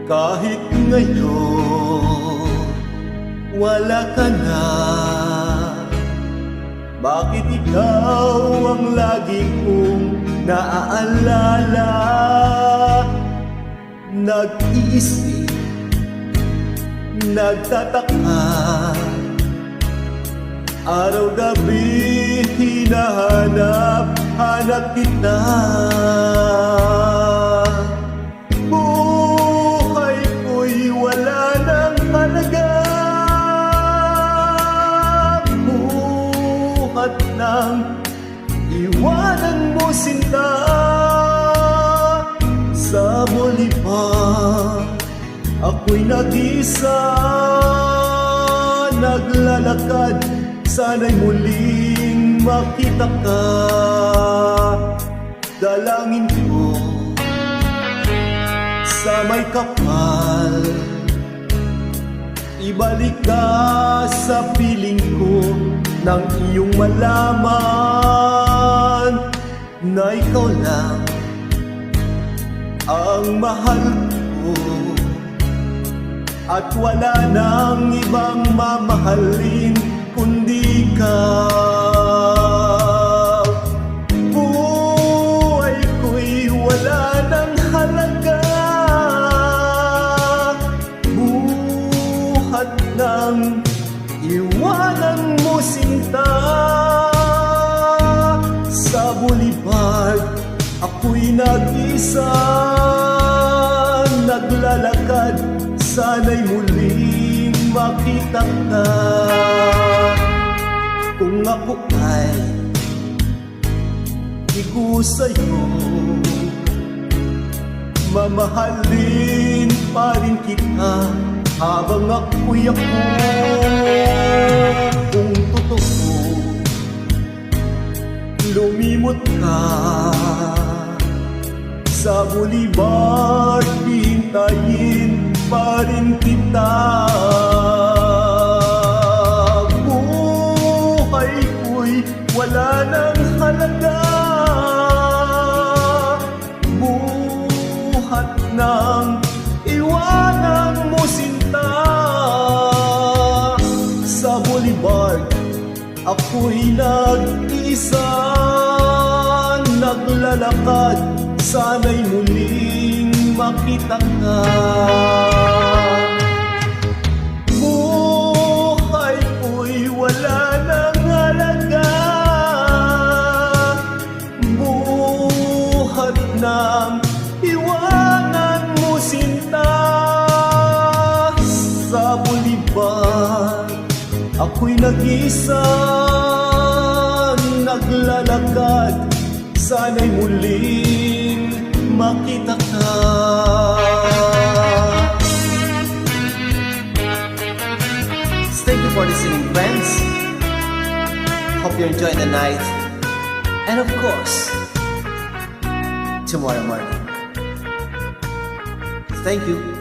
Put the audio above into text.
Kahit ngayon wala ka na, bakit ikaw ang lagi kong naaalala? Nag-iisip, nagtataka, araw-gabi hinahanap kita. Buhay ko'y wala nang halaga, buhat nang iwanan mo sinta. Sa muli pa ako'y nag-isa, naglalakad, sana'y muling makita ka. Dalangin ko sa may kapal, ibalik ka sa piling ko, nang iyong malaman na ikaw lang ang mahal ko, at wala nang ibang mamahalin kundi ikaw. Buhay ko'y wala nang halaga, buhat nang iwanan mo sinta. Sa bulibag ako'y nag-isa, naglalakad, sana'y muling makita ka. Kung ako ay igo sa'yo, mamahalin pa rin kita habang ako'y ako. Kung totoo lumimot ka sa bulibag, hintayin pa rin kita. Buhay ko'y wala nang halaga, buhat nang iwanan mo sinta. Sa bulibag ako'y nag-isa, naglalakad, sana'y muling makita ka. Buhay ko'y wala nang halaga, buhat nang iwanan mo sinta. Sa bulibag ako'y nag-isa, naglalakad, sana'y muling makita ka. Thank you for listening, friends. Hope you enjoy the night, and of course, tomorrow morning. Thank you.